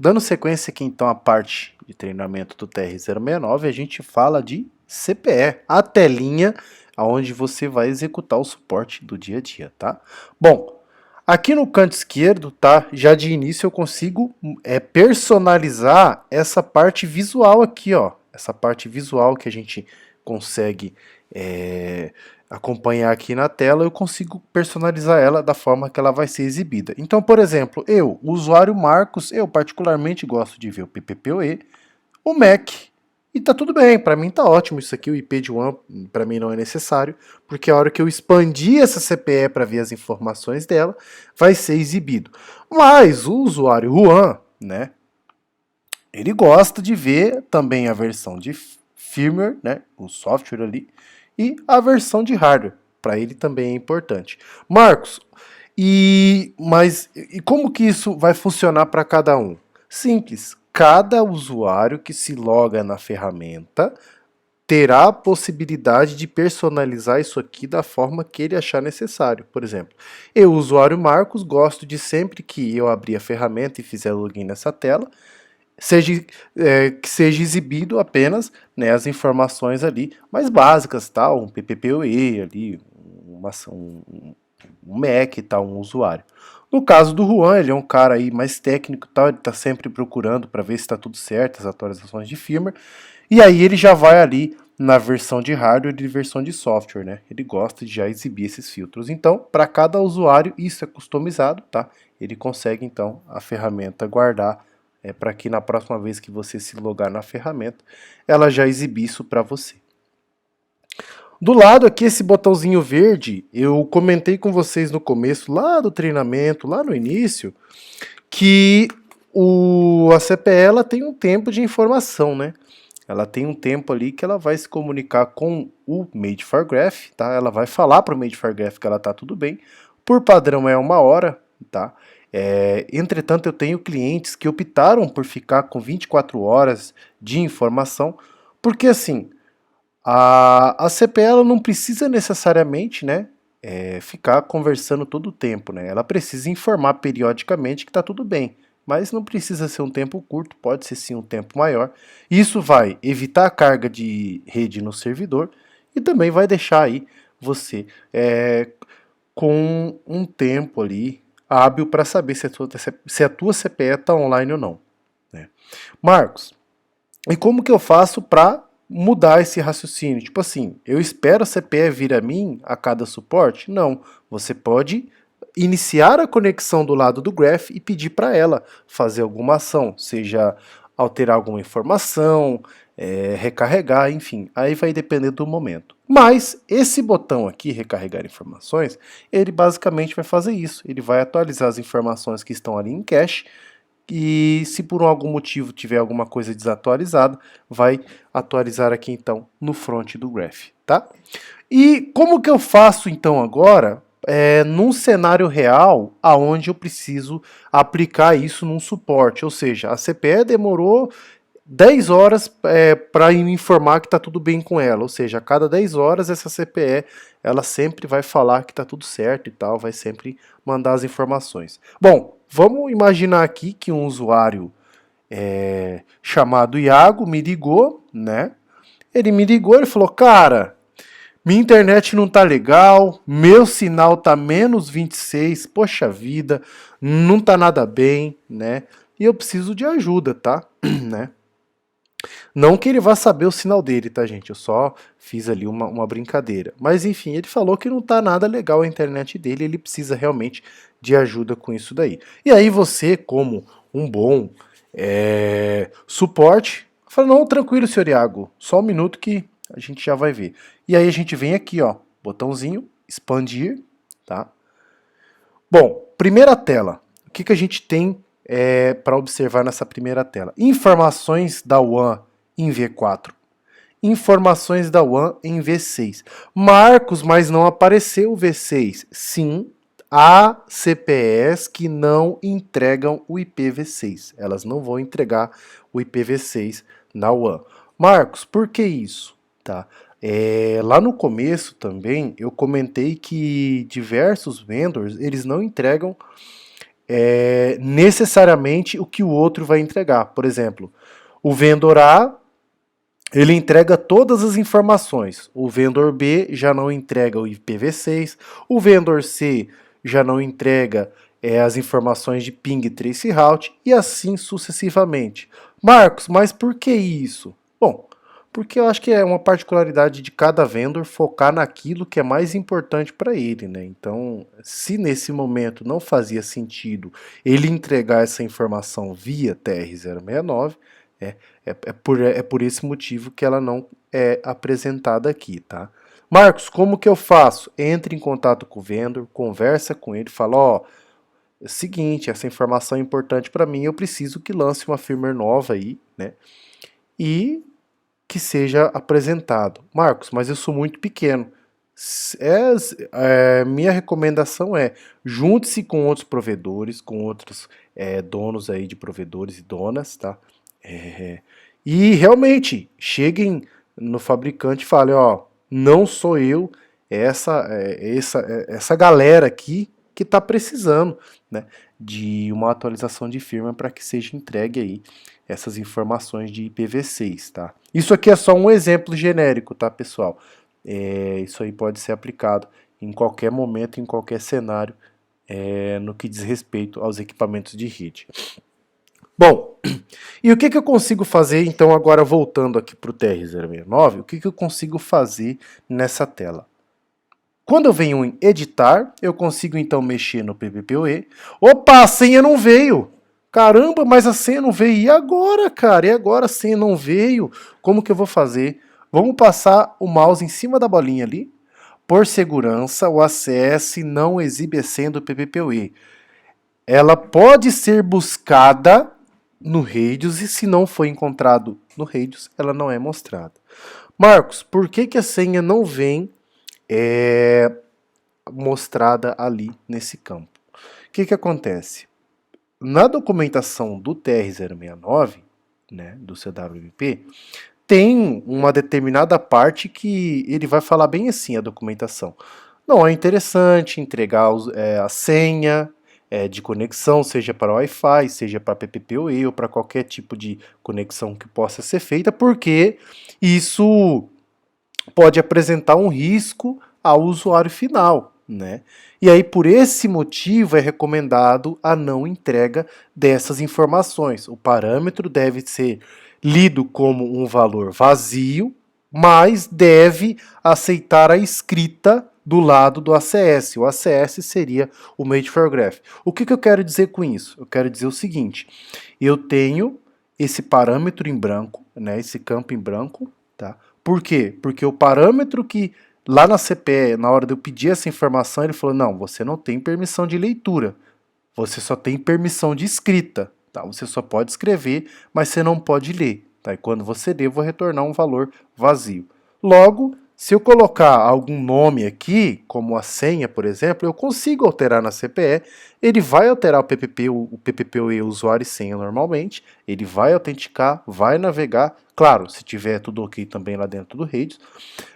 Dando sequência aqui então à parte de treinamento do TR-069, a gente fala de CPE, a telinha onde você vai executar o suporte do dia a dia, tá? Bom, aqui no canto esquerdo, tá? Já de início eu consigo personalizar essa parte visual aqui, ó. Essa parte visual que a gente consegue acompanhar aqui na tela, eu consigo personalizar ela da forma que ela vai ser exibida. Então, por exemplo, eu, o usuário Marcos, eu particularmente gosto de ver o PPPoE, o MAC, e tá tudo bem, para mim tá ótimo isso aqui, o IP de WAN para mim não é necessário, porque a hora que eu expandir essa CPE para ver as informações dela, vai ser exibido. Mas o usuário WAN, né, ele gosta de ver também a versão de firmware, né, o software ali, e a versão de hardware. Para ele também é importante. Marcos, mas como que isso vai funcionar para cada um? Simples. Cada usuário que se loga na ferramenta terá a possibilidade de personalizar isso aqui da forma que ele achar necessário. Por exemplo, eu, usuário Marcos, gosto de sempre que eu abrir a ferramenta e fizer login nessa tela, que seja exibido apenas, né, as informações ali mais básicas, tá? Um PPPoE ali, um Mac, tá? Um usuário. No caso do Juan, ele é um cara aí mais técnico, tá? Ele está sempre procurando para ver se está tudo certo, as atualizações de firmware. E aí ele já vai ali na versão de hardware e versão de software, né? Ele gosta de já exibir esses filtros. Então, para cada usuário, isso é customizado, tá? Ele consegue, então, a ferramenta guardar para que na próxima vez que você se logar na ferramenta, ela já exibir isso para você. Do lado aqui, esse botãozinho verde, eu comentei com vocês no começo, lá do treinamento, lá no início, que a CPE ela tem um tempo de informação, né? Ela tem um tempo ali que ela vai se comunicar com o Made for Graph, tá? Ela vai falar para o Made for Graph que ela tá tudo bem. Por padrão é 1 hora, tá? Entretanto, eu tenho clientes que optaram por ficar com 24 horas de informação, porque assim, a CPE ela não precisa necessariamente, né, ficar conversando todo o tempo, né? Ela precisa informar periodicamente que está tudo bem, mas não precisa ser um tempo curto, pode ser sim um tempo maior. Isso vai evitar a carga de rede no servidor e também vai deixar aí você com um tempo ali hábil para saber se a tua CPE está online ou não, né? Marcos, e como que eu faço para mudar esse raciocínio? Tipo assim, eu espero a CPE vir a mim a cada suporte? Não, você pode iniciar a conexão do lado do Graph e pedir para ela fazer alguma ação, seja alterar alguma informação, recarregar, enfim, aí vai depender do momento. Mas esse botão aqui, recarregar informações, ele basicamente vai fazer isso, ele vai atualizar as informações que estão ali em cache, e se por algum motivo tiver alguma coisa desatualizada, vai atualizar aqui então no front do Graph, tá? E como que eu faço então agora num cenário real aonde eu preciso aplicar isso num suporte? Ou seja, a CPE demorou 10 horas para me informar que está tudo bem com ela, ou seja, a cada 10 horas essa CPE ela sempre vai falar que está tudo certo e tal, vai sempre mandar as informações. Bom, vamos imaginar aqui que um usuário chamado Iago me ligou, né? Ele me ligou e falou, cara, minha internet não tá legal, meu sinal tá menos 26, poxa vida, não tá nada bem, né? E eu preciso de ajuda, tá? né? Não que ele vá saber o sinal dele, tá, gente? Eu só fiz ali uma brincadeira. Mas enfim, ele falou que não tá nada legal a internet dele, ele precisa realmente de ajuda com isso daí. E aí você, como um bom suporte, fala, não, tranquilo, senhor Iago, só um minuto que a gente já vai ver. E aí a gente vem aqui, ó, botãozinho, expandir, tá? Bom, primeira tela. O que a gente tem para observar nessa primeira tela? Informações da WAN em V4. Informações da WAN em V6. Marcos, mas não apareceu o V6. Sim, há CPEs que não entregam o IPv6. Elas não vão entregar o IPv6 na WAN. Marcos, por que isso? Tá? Lá no começo também eu comentei que diversos vendors eles não entregam necessariamente o que o outro vai entregar. Por exemplo, o vendedor A ele entrega todas as informações. O vendedor B já não entrega o IPv6. O vendedor C já não entrega as informações de ping trace route e assim sucessivamente. Marcos, mas por que isso? Bom, porque eu acho que é uma particularidade de cada vendor focar naquilo que é mais importante para ele, né? Então, se nesse momento não fazia sentido ele entregar essa informação via TR-069, é por esse motivo que ela não é apresentada aqui, tá? Marcos, como que eu faço? Entre em contato com o vendor, conversa com ele, fala, ó, é o seguinte, essa informação é importante para mim, eu preciso que lance uma firmware nova aí, né? E que seja apresentado. Marcos, mas eu sou muito pequeno. Minha recomendação é junte-se com outros provedores, com outros donos aí de provedores e donas, tá? E realmente cheguem no fabricante e falem, ó, não sou eu, essa galera aqui que está precisando, né, de uma atualização de firma para que seja entregue aí essas informações de IPv6, tá? Isso aqui é só um exemplo genérico, tá, pessoal? Isso aí pode ser aplicado em qualquer momento, em qualquer cenário, no que diz respeito aos equipamentos de rede. Bom, e o que eu consigo fazer, então, agora voltando aqui para o TR-069, o que eu consigo fazer nessa tela? Quando eu venho em editar, eu consigo então mexer no PPPoE. Opa, a senha não veio! Caramba, mas a senha não veio. E agora, cara? E agora a senha não veio? Como que eu vou fazer? Vamos passar o mouse em cima da bolinha ali. Por segurança, o ACS não exibe a senha do PPPoE. Ela pode ser buscada no Radius e se não for encontrado no Radius, ela não é mostrada. Marcos, por que a senha não vem mostrada ali nesse campo? O que acontece? Na documentação do TR-069, né, do CWP, tem uma determinada parte que ele vai falar bem assim, a documentação. Não é interessante entregar a senha de conexão, seja para Wi-Fi, seja para PPPoE ou para qualquer tipo de conexão que possa ser feita, porque isso pode apresentar um risco ao usuário final, né? E aí, por esse motivo, é recomendado a não entrega dessas informações. O parâmetro deve ser lido como um valor vazio, mas deve aceitar a escrita do lado do ACS. O ACS seria o Made for Graph. O que eu quero dizer com isso? Eu quero dizer o seguinte: eu tenho esse parâmetro em branco, né, esse campo em branco, tá? Por quê? Porque o parâmetro que lá na CPE, na hora de eu pedir essa informação, ele falou: não, você não tem permissão de leitura, você só tem permissão de escrita, tá? Você só pode escrever, mas você não pode ler, tá? E quando você ler, eu vou retornar um valor vazio. Logo, se eu colocar algum nome aqui, como a senha, por exemplo, eu consigo alterar na CPE, ele vai alterar o PPPoE usuário e senha normalmente, ele vai autenticar, vai navegar, claro, se tiver tudo ok também lá dentro do Radius,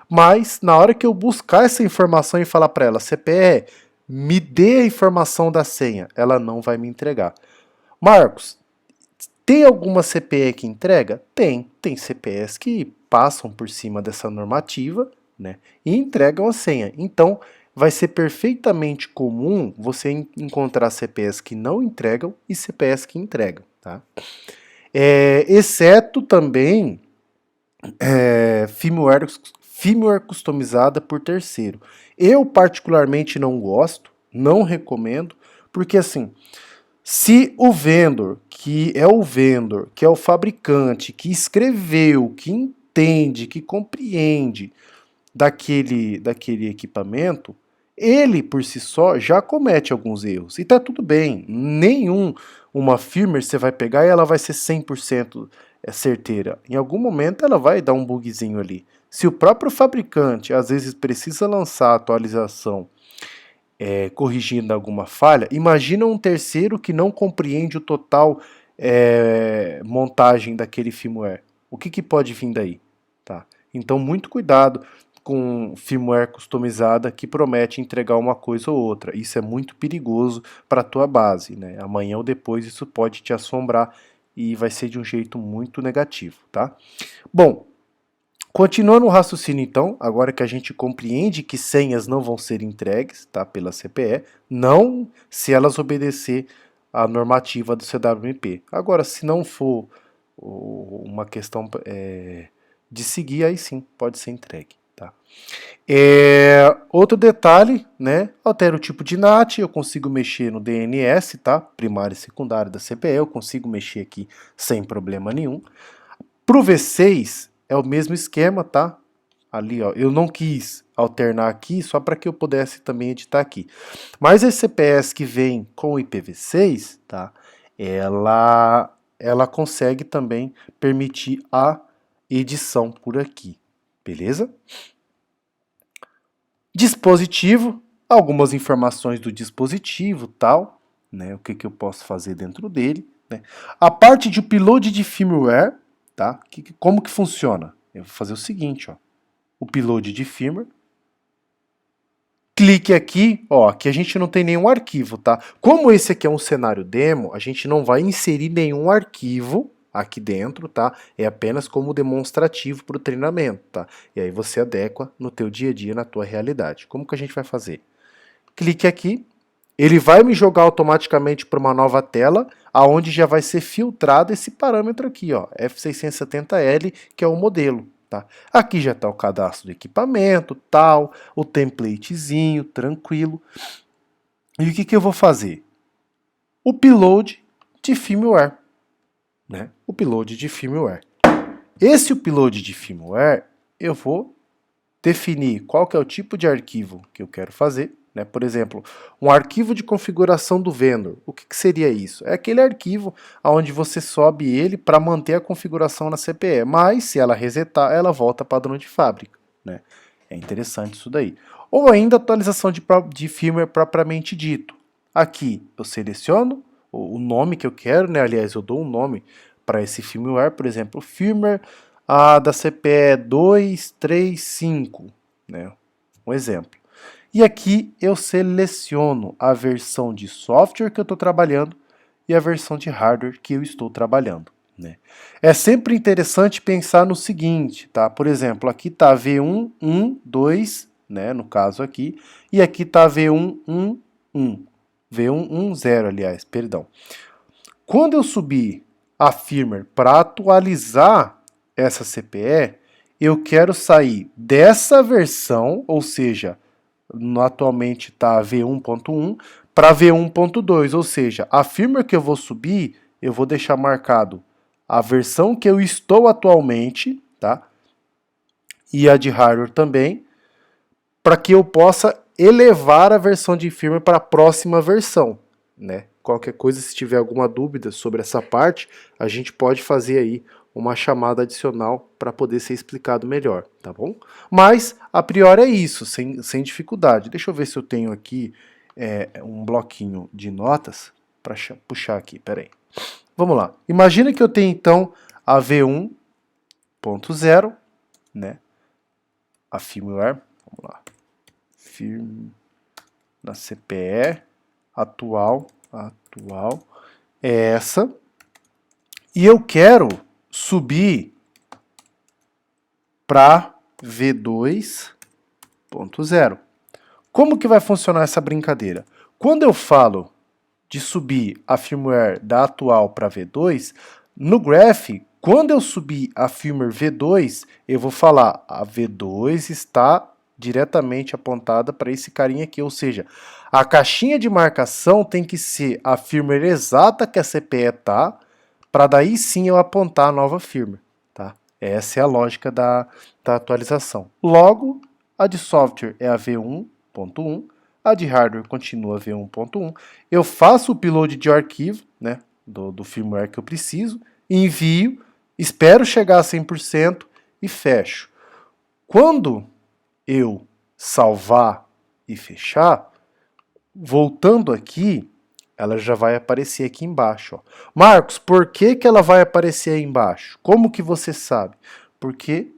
mas na hora que eu buscar essa informação e falar para ela, CPE, me dê a informação da senha, ela não vai me entregar. Marcos, tem alguma CPE que entrega? Tem CPEs que passam por cima dessa normativa, né, e entregam a senha. Então, vai ser perfeitamente comum você encontrar CPEs que não entregam e CPEs que entregam, tá? Exceto também firmware customizada por terceiro. Eu particularmente não gosto, não recomendo, porque assim, se o vendor, que é o fabricante, que escreveu, que entende, que compreende daquele equipamento, ele por si só já comete alguns erros. E tá tudo bem, uma firmware você vai pegar e ela vai ser 100% certeira. Em algum momento ela vai dar um bugzinho ali. Se o próprio fabricante às vezes precisa lançar a atualização corrigindo alguma falha, imagina um terceiro que não compreende o total montagem daquele firmware. O que pode vir daí? Tá? Então, muito cuidado com firmware customizada que promete entregar uma coisa ou outra. Isso é muito perigoso para a tua base, né? Amanhã ou depois isso pode te assombrar e vai ser de um jeito muito negativo, tá? Bom, continuando o raciocínio então, agora que a gente compreende que senhas não vão ser entregues, tá, pela CPE, não se elas obedecer à normativa do CWMP. Agora, se não for uma questão de seguir, aí sim pode ser entregue. Tá? Outro detalhe, né? Altera o tipo de NAT, eu consigo mexer no DNS, tá? Primário e secundário da CPE, eu consigo mexer aqui sem problema nenhum. Pro V6 é o mesmo esquema, tá? Ali, ó, eu não quis alternar aqui só para que eu pudesse também editar aqui. Mas esse CPS que vem com o IPv6, tá? Ela consegue também permitir a edição por aqui, beleza? Dispositivo, algumas informações do dispositivo, tal, né? O que eu posso fazer dentro dele, né? A parte de upload de firmware, tá? Como que funciona? Eu vou fazer o seguinte, ó. Upload de firmware. Clique aqui, ó, aqui a gente não tem nenhum arquivo, tá? Como esse aqui é um cenário demo, a gente não vai inserir nenhum arquivo aqui dentro, tá? É apenas como demonstrativo para o treinamento, tá? E aí você adequa no teu dia a dia, na tua realidade. Como que a gente vai fazer? Clique aqui, ele vai me jogar automaticamente para uma nova tela, aonde já vai ser filtrado esse parâmetro aqui, ó, F670L, que é o modelo. Tá? Aqui já está o cadastro do equipamento, tal, o templatezinho, tranquilo. E o que eu vou fazer? Upload de firmware. Né? Upload de firmware. Esse upload de firmware, eu vou definir qual que é o tipo de arquivo que eu quero fazer. Né? Por exemplo, um arquivo de configuração do vendor. O que seria isso? É aquele arquivo onde você sobe ele para manter a configuração na CPE, mas se ela resetar, ela volta padrão de fábrica. Né? É interessante isso daí. Ou ainda atualização de firmware propriamente dito. Aqui eu seleciono o nome que eu quero, né? Aliás, eu dou um nome para esse firmware, por exemplo, firmware da CPE 235, né? Um exemplo. E aqui eu seleciono a versão de software que eu estou trabalhando e a versão de hardware que eu estou trabalhando. Né? É sempre interessante pensar no seguinte, tá? Por exemplo, aqui está V112, né? No caso aqui, e aqui está V111, V110, aliás, perdão. Quando eu subir a firmware para atualizar essa CPE, eu quero sair dessa versão, ou seja, atualmente está V1.1 para V1.2, ou seja, a firmware que eu vou subir, eu vou deixar marcado a versão que eu estou atualmente, tá? E a de hardware também, para que eu possa elevar a versão de firmware para a próxima versão, né? Qualquer coisa, se tiver alguma dúvida sobre essa parte, a gente pode fazer aí uma chamada adicional para poder ser explicado melhor, tá bom? Mas, a priori é isso, sem dificuldade. Deixa eu ver se eu tenho aqui um bloquinho de notas para puxar aqui, peraí. Vamos lá. Imagina que eu tenho, então, a V1.0, né? A firmware, vamos lá. Na CPE, atual é essa. E eu quero subir para V2.0. Como que vai funcionar essa brincadeira? Quando eu falo de subir a firmware da atual para V2, no graph, quando eu subir a firmware V2, eu vou falar a V2 está diretamente apontada para esse carinha aqui, ou seja, a caixinha de marcação tem que ser a firmware exata que a CPE está, para daí sim eu apontar a nova firmware. Tá? Essa é a lógica da atualização. Logo, a de software é a V1.1, a de hardware continua V1.1. Eu faço o upload de arquivo, né, do firmware que eu preciso, envio, espero chegar a 100% e fecho. Quando eu salvar e fechar, voltando aqui, ela já vai aparecer aqui embaixo. Ó. Marcos, por que ela vai aparecer aí embaixo? Como que você sabe? Porque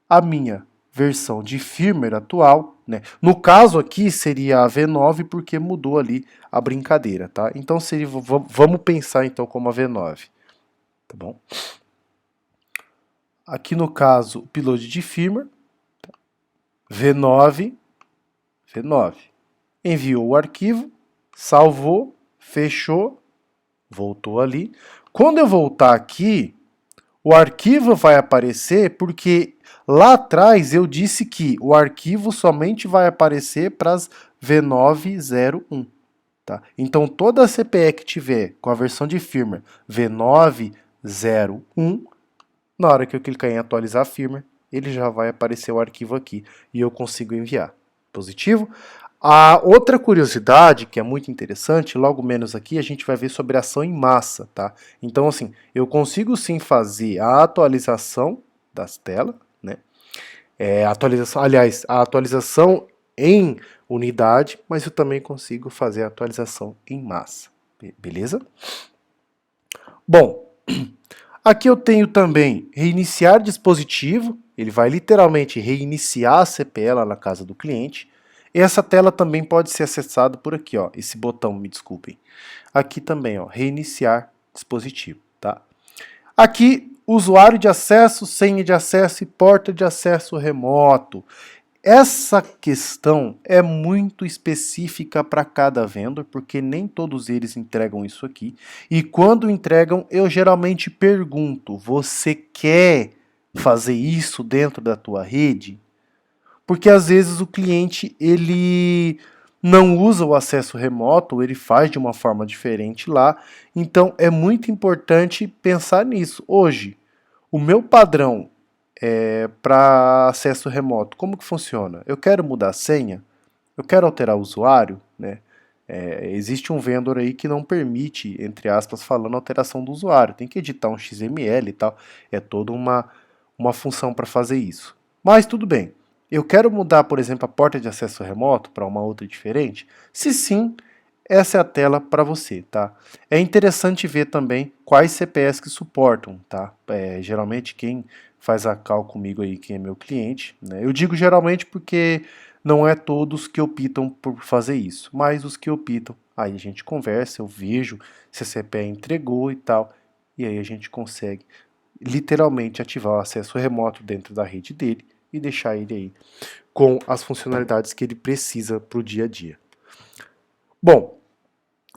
a minha versão de firmware atual, né? No caso aqui seria a V9 porque mudou ali a brincadeira, tá? Então seria, vamos pensar então como a V9, tá bom? Aqui no caso, o upload de firmware, V9, enviou o arquivo, salvou, fechou, voltou ali. Quando eu voltar aqui, o arquivo vai aparecer porque lá atrás eu disse que o arquivo somente vai aparecer para as V901. Tá? Então toda a CPE que tiver com a versão de firmware V901, na hora que eu clicar em atualizar firmware, ele já vai aparecer o arquivo aqui e eu consigo enviar. Positivo? A outra curiosidade, que é muito interessante, logo menos aqui, a gente vai ver sobre ação em massa, tá? Então, assim, eu consigo sim fazer a atualização das telas, né? A atualização em unidade, mas eu também consigo fazer a atualização em massa, beleza? Bom, aqui eu tenho também reiniciar dispositivo, ele vai literalmente reiniciar a CPE lá na casa do cliente. Essa tela também pode ser acessada por aqui, ó, esse botão, me desculpem. Aqui também, ó, reiniciar dispositivo, tá? Aqui, usuário de acesso, senha de acesso e porta de acesso remoto. Essa questão é muito específica para cada vendor, porque nem todos eles entregam isso aqui. E quando entregam, eu geralmente pergunto, você quer fazer isso dentro da tua rede? Porque às vezes o cliente ele não usa o acesso remoto, ele faz de uma forma diferente lá. Então é muito importante pensar nisso. Hoje, o meu padrão para acesso remoto, como que funciona? Eu quero mudar a senha, eu quero alterar o usuário, né? Existe um vendor aí que não permite, entre aspas, falando alteração do usuário. Tem que editar um XML e tal. É toda uma função para fazer isso. Mas tudo bem. Eu quero mudar, por exemplo, a porta de acesso remoto para uma outra diferente? Se sim, essa é a tela para você, tá? É interessante ver também quais CPEs que suportam, tá? Geralmente quem faz a call comigo aí, quem é meu cliente, né? Eu digo geralmente porque não é todos que optam por fazer isso, mas os que optam, aí a gente conversa, eu vejo se a CPE entregou e tal, e aí a gente consegue literalmente ativar o acesso remoto dentro da rede dele e deixar ele aí com as funcionalidades que ele precisa para o dia a dia. Bom,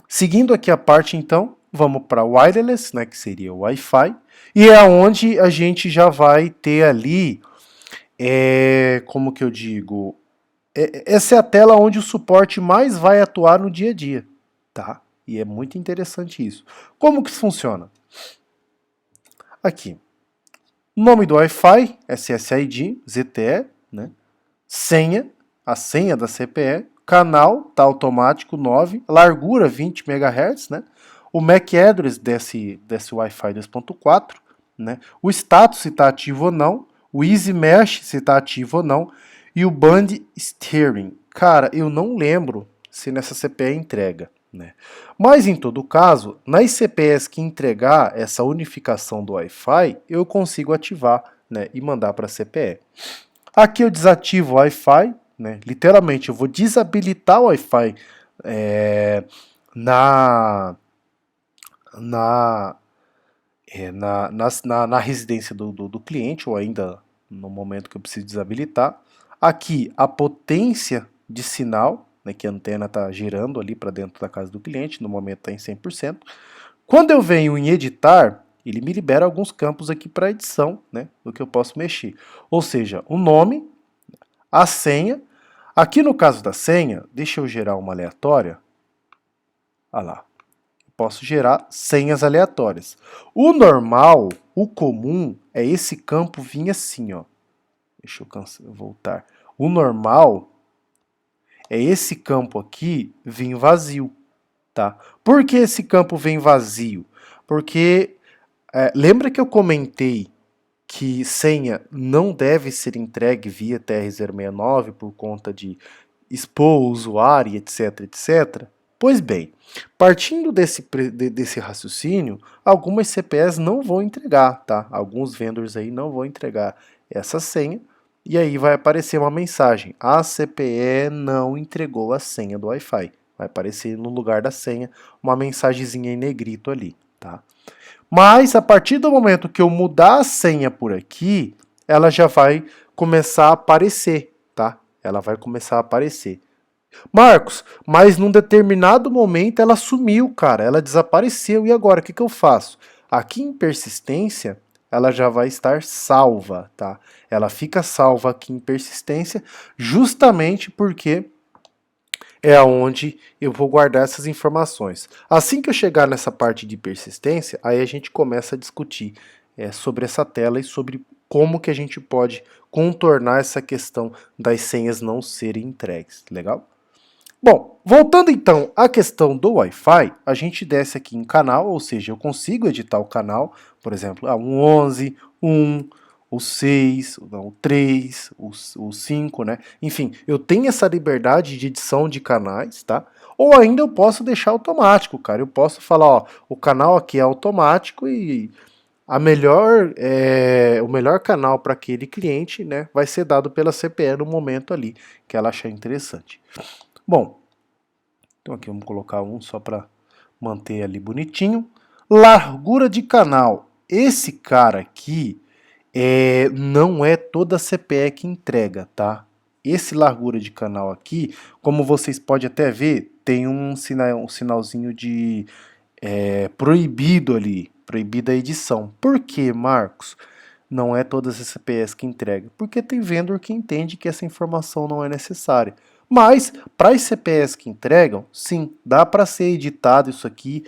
seguindo aqui a parte então, vamos para wireless, né, que seria o Wi-Fi, e é onde a gente já vai ter ali, como que eu digo, essa é a tela onde o suporte mais vai atuar no dia a dia, tá? E é muito interessante isso. Como que isso funciona? Aqui, nome do Wi-Fi, SSID, ZTE, né? Senha, a senha da CPE, canal, tá automático 9, largura 20 MHz, né? O MAC address desse Wi-Fi 2.4, né? O status se está ativo ou não, o Easy Mesh se está ativo ou não, e o Band Steering. Cara, eu não lembro se nessa CPE entrega, né? Mas em todo caso, nas CPEs que entregar essa unificação do Wi-Fi, eu consigo ativar, né, e mandar para a CPE. Aqui eu desativo o Wi-Fi, né? Literalmente eu vou desabilitar o Wi-Fi na residência do cliente, ou ainda no momento que eu preciso desabilitar. Aqui a potência de sinal, né, que a antena está girando ali para dentro da casa do cliente, no momento está em 100%. Quando eu venho em editar, ele me libera alguns campos aqui para edição, né, do que eu posso mexer. Ou seja, o nome, a senha. Aqui no caso da senha, deixa eu gerar uma aleatória. Olha lá. Posso gerar senhas aleatórias. O normal, o comum, é esse campo vir assim, ó. Deixa eu voltar. O normal é esse campo aqui vir vazio, tá? Por que esse campo vem vazio? Porque lembra que eu comentei que senha não deve ser entregue via TR-069 por conta de expor o usuário, etc, etc? Pois bem, partindo desse raciocínio, algumas CPEs não vão entregar, tá? Alguns vendors aí não vão entregar essa senha, e aí vai aparecer uma mensagem: a CPE não entregou a senha do Wi-Fi. Vai aparecer no lugar da senha uma mensagenzinha em negrito ali, tá? Mas a partir do momento que eu mudar a senha por aqui, ela já vai começar a aparecer, tá? Ela vai começar a aparecer. Marcos, mas num determinado momento ela sumiu, cara, ela desapareceu. E agora, o que eu faço? Aqui em persistência, ela já vai estar salva, tá? Ela fica salva aqui em persistência, justamente porque é onde eu vou guardar essas informações. Assim que eu chegar nessa parte de persistência, aí a gente começa a discutir sobre essa tela e sobre como que a gente pode contornar essa questão das senhas não serem entregues, legal? Bom, voltando então à questão do Wi-Fi, a gente desce aqui em canal, ou seja, eu consigo editar o canal, por exemplo, um 11, o 6, o 3, o 5, né? Enfim, eu tenho essa liberdade de edição de canais, tá? Ou ainda eu posso deixar automático, cara. Eu posso falar, ó, o canal aqui é automático e o melhor canal para aquele cliente, né, vai ser dado pela CPE no momento ali que ela achar interessante. Bom, então aqui vamos colocar um só para manter ali bonitinho. Largura de canal. Esse cara aqui não é toda a CPE que entrega, tá? Esse largura de canal aqui, como vocês podem até ver, tem um sinalzinho de proibido ali, proibida a edição. Por que, Marcos? Não é todas as CPEs que entregam, porque tem vendedor que entende que essa informação não é necessária. Mas, para as CPEs que entregam, sim, dá para ser editado isso aqui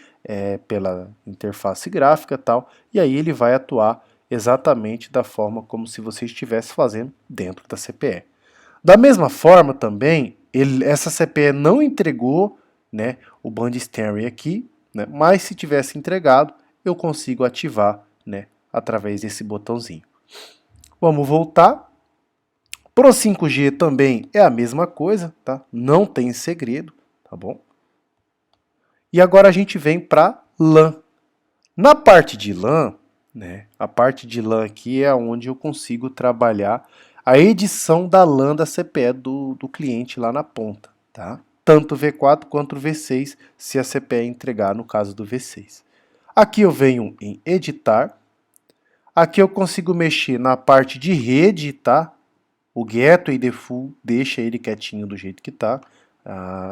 pela interface gráfica e tal, e aí ele vai atuar exatamente da forma como se você estivesse fazendo dentro da CPE. Da mesma forma também, essa CPE não entregou, né, o band stereo aqui, né, mas se tivesse entregado, eu consigo ativar, né, através desse botãozinho. Vamos voltar. Pro 5G também é a mesma coisa, tá? Não tem segredo, tá bom? E agora a gente vem para LAN. Na parte de LAN, né, a parte de LAN aqui é onde eu consigo trabalhar a edição da LAN da CPE do cliente lá na ponta, tá? Tanto o V4 quanto o V6, se a CPE entregar no caso do V6. Aqui eu venho em editar. Aqui eu consigo mexer na parte de rede, tá? O Gateway Default deixa ele quietinho do jeito que tá.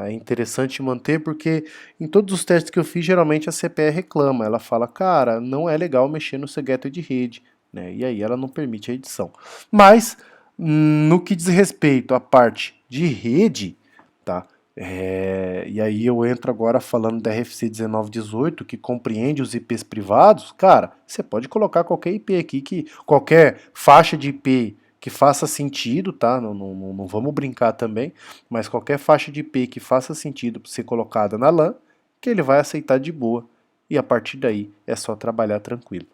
É interessante manter porque em todos os testes que eu fiz, geralmente a CPE reclama. Ela fala, cara, não é legal mexer no seu gateway de rede, né? E aí ela não permite a edição. Mas, no que diz respeito à parte de rede, tá? E aí eu entro agora falando da RFC 1918, que compreende os IPs privados. Cara, você pode colocar qualquer IP aqui, qualquer faixa de IP que faça sentido, tá? Não vamos brincar também, mas qualquer faixa de IP que faça sentido para ser colocada na LAN, que ele vai aceitar de boa, e a partir daí é só trabalhar tranquilo.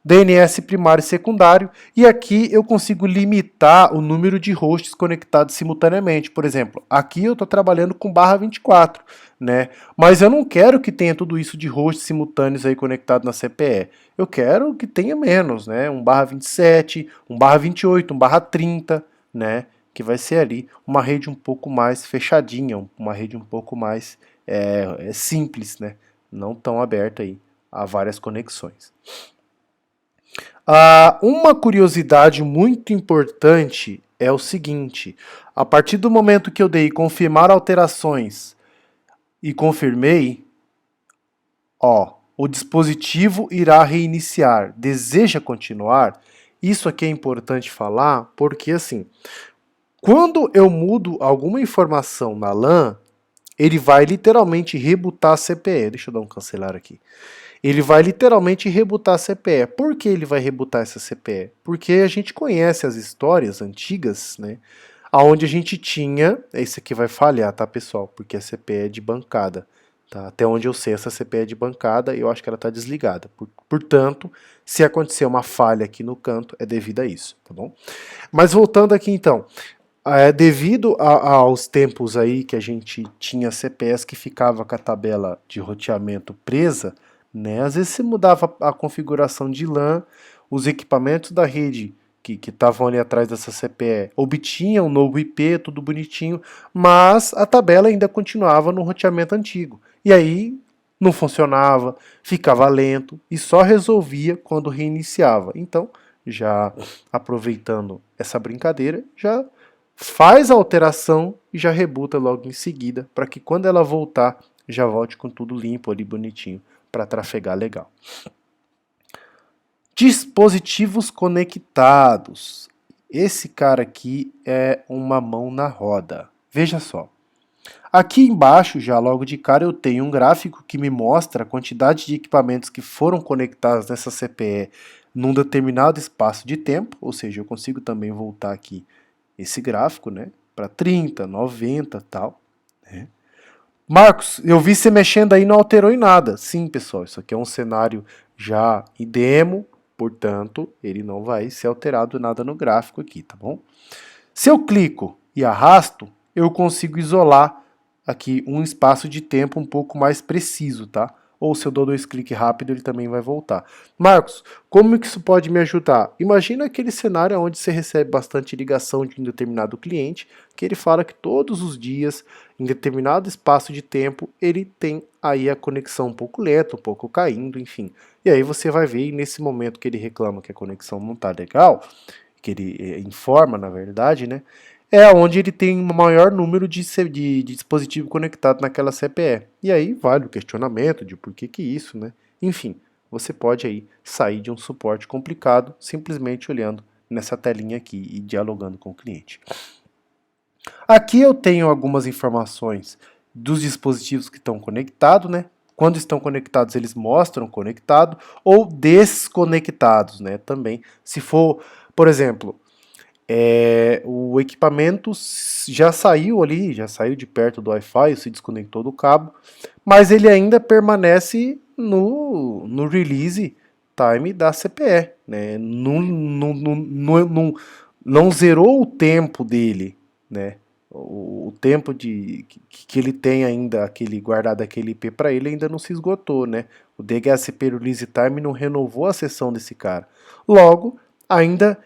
DNS primário e secundário, e aqui eu consigo limitar o número de hosts conectados simultaneamente. Por exemplo, aqui eu estou trabalhando com barra 24, né? Mas eu não quero que tenha tudo isso de hosts simultâneos aí conectado na CPE. Eu quero que tenha menos, né? Um barra 27, um barra 28, um barra 30, né? Que vai ser ali uma rede um pouco mais fechadinha, uma rede um pouco mais simples, né? Não tão aberta aí a várias conexões. Uma curiosidade muito importante é o seguinte: a partir do momento que eu dei confirmar alterações e confirmei, o dispositivo irá reiniciar. Deseja continuar? Isso aqui é importante falar porque assim, quando eu mudo alguma informação na LAN, ele vai literalmente rebootar a CPE. Deixa eu dar um cancelar aqui. Ele vai literalmente rebootar a CPE. Por que ele vai rebootar essa CPE? Porque a gente conhece as histórias antigas, né? Onde a gente tinha... Esse aqui vai falhar, tá, pessoal? Porque a CPE é de bancada. Tá? Até onde eu sei, essa CPE é de bancada e eu acho que ela está desligada. Portanto, se acontecer uma falha aqui no canto, é devido a isso, tá bom? Mas voltando aqui então... devido aos tempos aí que a gente tinha CPEs que ficava com a tabela de roteamento presa, né? Às vezes você mudava a configuração de LAN, os equipamentos da rede que estavam ali atrás dessa CPE obtinham um novo IP, tudo bonitinho, mas a tabela ainda continuava no roteamento antigo. E aí não funcionava, ficava lento e só resolvia quando reiniciava. Então, já aproveitando essa brincadeira, já faz a alteração e já rebuta logo em seguida, para que quando ela voltar, já volte com tudo limpo ali, bonitinho, para trafegar legal. Dispositivos conectados. Esse cara aqui é uma mão na roda. Veja só. Aqui embaixo, já logo de cara, eu tenho um gráfico que me mostra a quantidade de equipamentos que foram conectados nessa CPE num determinado espaço de tempo, ou seja, eu consigo também voltar aqui esse gráfico, né, para 30, 90 e tal. Né. Marcos, eu vi você mexendo aí, não alterou em nada. Sim, pessoal, isso aqui é um cenário já em demo, portanto, ele não vai ser alterado nada no gráfico aqui, tá bom? Se eu clico e arrasto, eu consigo isolar aqui um espaço de tempo um pouco mais preciso, tá? Ou se eu dou 2 cliques rápido, ele também vai voltar. Marcos, como que isso pode me ajudar? Imagina aquele cenário onde você recebe bastante ligação de um determinado cliente, que ele fala que todos os dias, em determinado espaço de tempo, ele tem aí a conexão um pouco lenta, um pouco caindo, enfim. E aí você vai ver, e nesse momento que ele reclama que a conexão não está legal, que ele informa, na verdade, né? É onde ele tem um maior número de dispositivo conectado naquela CPE. E aí vale o questionamento de por que isso, né? Enfim, você pode aí sair de um suporte complicado simplesmente olhando nessa telinha aqui e dialogando com o cliente. Aqui eu tenho algumas informações dos dispositivos que estão conectados, né? Quando estão conectados, eles mostram conectado ou desconectados, né? Também, se for, por exemplo, o equipamento já saiu ali, já saiu de perto do Wi-Fi, se desconectou do cabo, mas ele ainda permanece no release time da CPE, né? Não zerou o tempo dele, né? O tempo que ele tem ainda aquele guardado aquele IP para ele ainda não se esgotou, né? O DHCP Release Time não renovou a sessão desse cara. Logo, ainda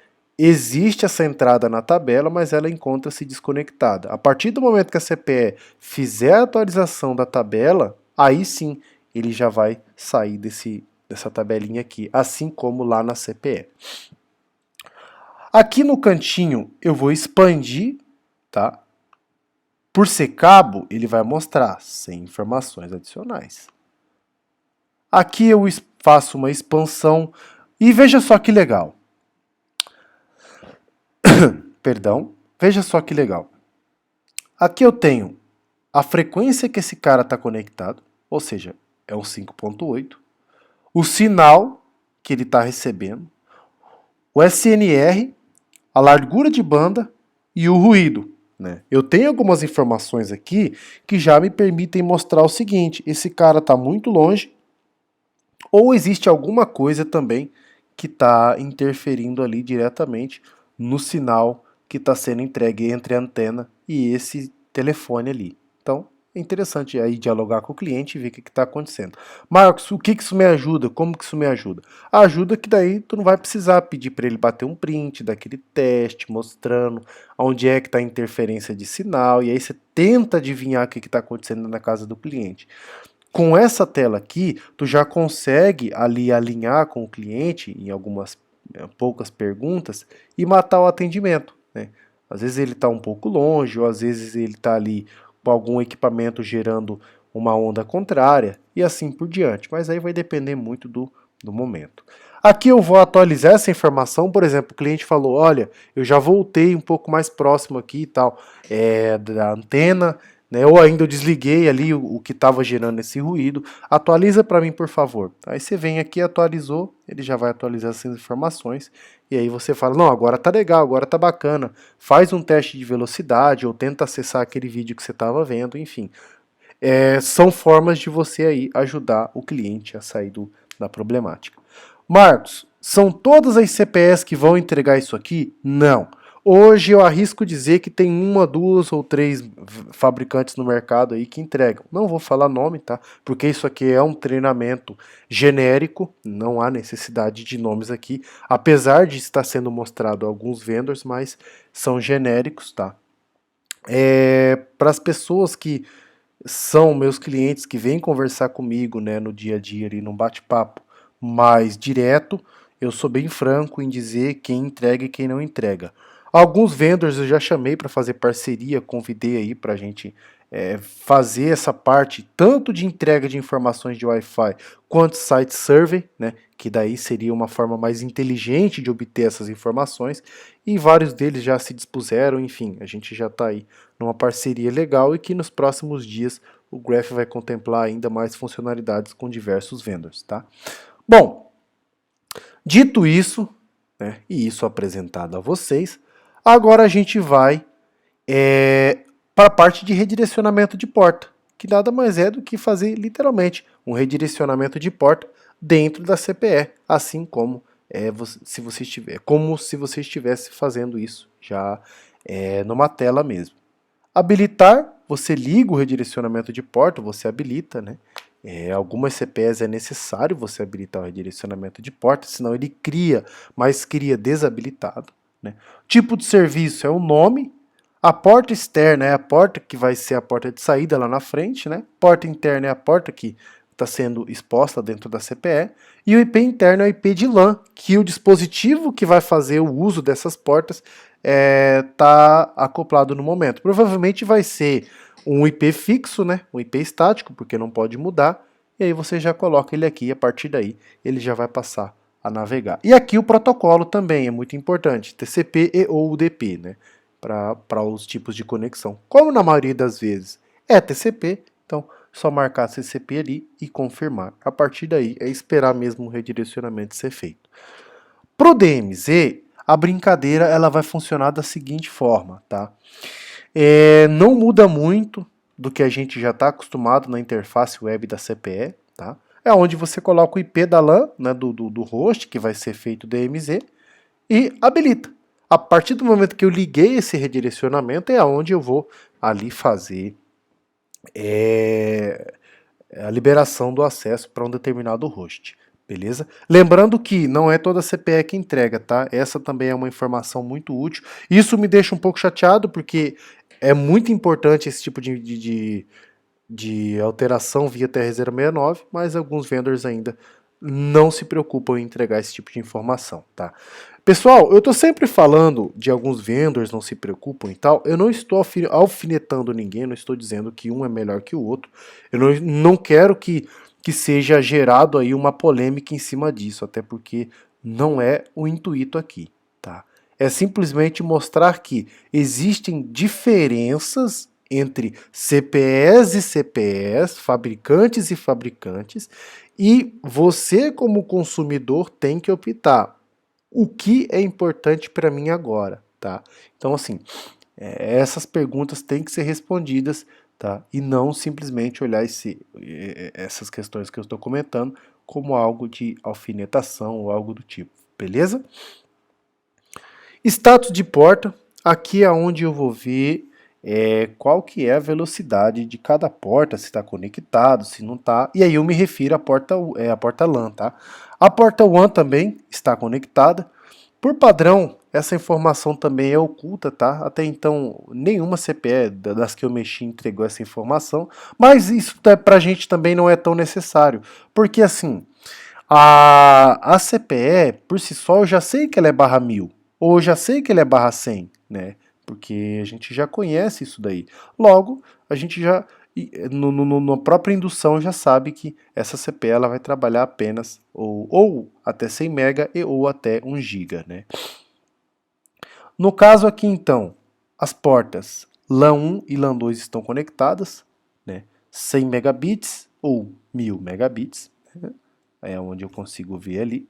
existe essa entrada na tabela, mas ela encontra-se desconectada. A partir do momento que a CPE fizer a atualização da tabela, aí sim ele já vai sair dessa tabelinha aqui, assim como lá na CPE. Aqui no cantinho eu vou expandir, tá? Por ser cabo, ele vai mostrar sem informações adicionais. Aqui eu faço uma expansão e veja só que legal. Perdão, veja só que legal. Aqui eu tenho a frequência que esse cara está conectado, ou seja, é um 5.8, o sinal que ele está recebendo, o SNR, a largura de banda e o ruído. Né? Eu tenho algumas informações aqui que já me permitem mostrar o seguinte: esse cara está muito longe, ou existe alguma coisa também que está interferindo ali diretamente no sinal que está sendo entregue entre a antena e esse telefone ali. Então, é interessante aí dialogar com o cliente e ver o que está acontecendo. Marcos, o que isso me ajuda? Como que isso me ajuda? Ajuda que daí tu não vai precisar pedir para ele bater um print daquele teste, mostrando onde é que está a interferência de sinal, e aí você tenta adivinhar o que está acontecendo na casa do cliente. Com essa tela aqui, tu já consegue ali alinhar com o cliente em algumas poucas perguntas e matar o atendimento. Né? Às vezes ele está um pouco longe, ou às vezes ele está ali com algum equipamento gerando uma onda contrária e assim por diante. Mas aí vai depender muito do momento. Aqui eu vou atualizar essa informação, por exemplo, o cliente falou, olha, eu já voltei um pouco mais próximo aqui e tal, da antena, né, ou ainda eu desliguei ali o que estava gerando esse ruído, atualiza para mim, por favor. Aí você vem aqui, atualizou, ele já vai atualizar essas informações, e aí você fala, não, agora tá legal, agora tá bacana, faz um teste de velocidade, ou tenta acessar aquele vídeo que você estava vendo, enfim. São formas de você aí ajudar o cliente a sair da problemática. Marcos, são todas as CPEs que vão entregar isso aqui? Não. Hoje eu arrisco dizer que tem uma, duas ou três fabricantes no mercado aí que entregam. Não vou falar nome, tá? Porque isso aqui é um treinamento genérico, não há necessidade de nomes aqui, apesar de estar sendo mostrado alguns vendors, mas são genéricos, tá? Para as pessoas que são meus clientes que vêm conversar comigo, né, no dia a dia ali, num bate-papo mais direto, eu sou bem franco em dizer quem entrega e quem não entrega. Alguns vendors eu já chamei para fazer parceria, convidei aí para a gente fazer essa parte tanto de entrega de informações de Wi-Fi quanto site survey, né, que daí seria uma forma mais inteligente de obter essas informações, e vários deles já se dispuseram, enfim, a gente já está aí numa parceria legal e que nos próximos dias o Graph vai contemplar ainda mais funcionalidades com diversos vendors, tá? Bom, dito isso, né, e isso apresentado a vocês, agora a gente vai para a parte de redirecionamento de porta, que nada mais é do que fazer literalmente um redirecionamento de porta dentro da CPE, assim como se você estivesse fazendo isso já numa tela mesmo. Habilitar, você liga o redirecionamento de porta, você habilita, né? Algumas CPEs é necessário você habilitar o redirecionamento de porta, senão ele cria, mas cria desabilitado, né? Tipo de serviço é o nome, a porta externa é a porta que vai ser a porta de saída lá na frente, né? Porta interna é a porta que está sendo exposta dentro da CPE, e o IP interno é o IP de LAN, que o dispositivo que vai fazer o uso dessas portas está acoplado no momento. Provavelmente vai ser um IP fixo, né? Um IP estático, porque não pode mudar, e aí você já coloca ele aqui, e a partir daí ele já vai passar a navegar. E aqui o protocolo também é muito importante, TCP e ou UDP, né? Para os tipos de conexão. Como na maioria das vezes é TCP, então só marcar TCP ali e confirmar. A partir daí é esperar mesmo o redirecionamento ser feito. Para o DMZ, a brincadeira ela vai funcionar da seguinte forma, tá? Não muda muito do que a gente já está acostumado na interface web da CPE, tá? É onde você coloca o IP da LAN, né, do host, que vai ser feito DMZ, e habilita. A partir do momento que eu liguei esse redirecionamento, é onde eu vou ali fazer a liberação do acesso para um determinado host. Beleza? Lembrando que não é toda CPE que entrega, tá? Essa também é uma informação muito útil. Isso me deixa um pouco chateado, porque é muito importante esse tipo de alteração via TR-069, mas alguns vendors ainda não se preocupam em entregar esse tipo de informação, tá? Pessoal, eu estou sempre falando de alguns vendors não se preocupam e tal, eu não estou alfinetando ninguém, não estou dizendo que um é melhor que o outro, eu não quero que seja gerado aí uma polêmica em cima disso, até porque não é o intuito aqui, tá? É simplesmente mostrar que existem diferenças entre CPEs e CPEs, fabricantes e fabricantes, e você como consumidor tem que optar o que é importante para mim agora, tá? Então assim, essas perguntas têm que ser respondidas, tá? E não simplesmente olhar essas questões que eu estou comentando como algo de alfinetação ou algo do tipo, beleza? Status de porta, aqui é onde eu vou ver qual que é a velocidade de cada porta, se está conectado, se não está, e aí eu me refiro à porta LAN, tá? A porta WAN também está conectada. Por padrão, essa informação também é oculta, tá? Até então, nenhuma CPE das que eu mexi entregou essa informação, mas isso pra gente também não é tão necessário, porque assim, a CPE, por si só, eu já sei que ela é /1000, ou eu já sei que ela é /100, né? Porque a gente já conhece isso daí. Logo, a gente já, na própria indução, já sabe que essa CPE ela vai trabalhar apenas ou até 100 MB ou até 1 GB, né? No caso aqui, então, as portas LAN 1 e LAN 2 estão conectadas, né? 100 megabits ou 1000 megabits, né? É onde eu consigo ver ali.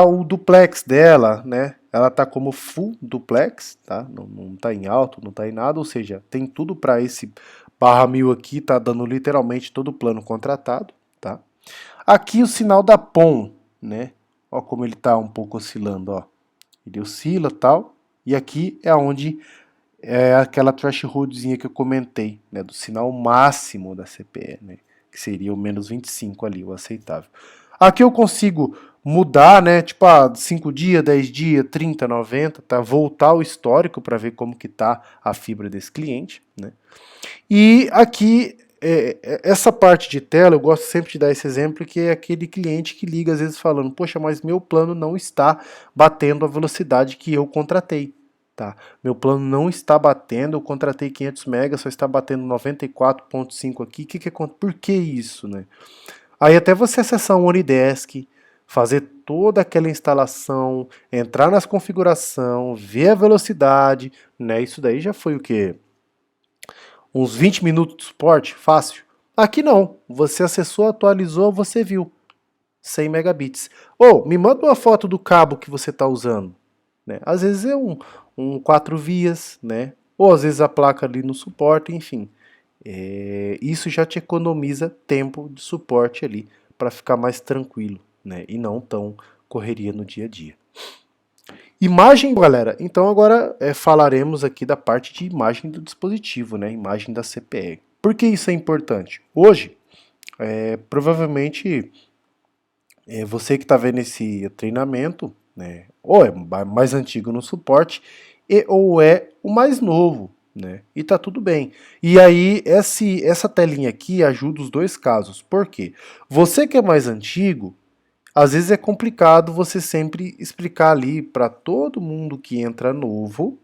O duplex dela, né? Ela tá como full duplex, tá? Não tá em alto, não tá em nada, ou seja, tem tudo para esse /1000 aqui, tá dando literalmente todo o plano contratado, tá? Aqui o sinal da PON, né? Ó como ele tá um pouco oscilando, ó. Ele oscila, tal. E aqui é onde é aquela thresholdzinha que eu comentei, né, do sinal máximo da CPE, né, que seria o menos 25 ali, o aceitável. Aqui eu consigo mudar, né, tipo, 5 dias, 10 dias, 30, 90, tá? Voltar o histórico para ver como que tá a fibra desse cliente, né? E aqui, essa parte de tela, eu gosto sempre de dar esse exemplo, que é aquele cliente que liga às vezes falando, poxa, mas meu plano não está batendo a velocidade que eu contratei. Tá? Meu plano não está batendo, eu contratei 500 MB, só está batendo 94.5 aqui, por que isso? Né? Aí até você acessar um Onidesk, fazer toda aquela instalação, entrar nas configurações, ver a velocidade, né? Isso daí já foi o quê? Uns 20 minutos de suporte, fácil. Aqui não, você acessou, atualizou, você viu, 100 megabits. Ou, me manda uma foto do cabo que você está usando. Né? Às vezes é um 4 vias, né? Ou às vezes a placa ali no suporte, enfim. Isso já te economiza tempo de suporte ali, para ficar mais tranquilo, né? E não tão correria no dia a dia. Imagem, galera, então agora falaremos aqui da parte de imagem do dispositivo, né? Imagem da CPE. Por que isso é importante? Hoje, provavelmente, você que está vendo esse treinamento, né? Ou é mais antigo no suporte, ou é o mais novo, né? E tá tudo bem. E aí, essa telinha aqui ajuda os dois casos. Por quê? Você que é mais antigo, às vezes é complicado você sempre explicar ali para todo mundo que entra novo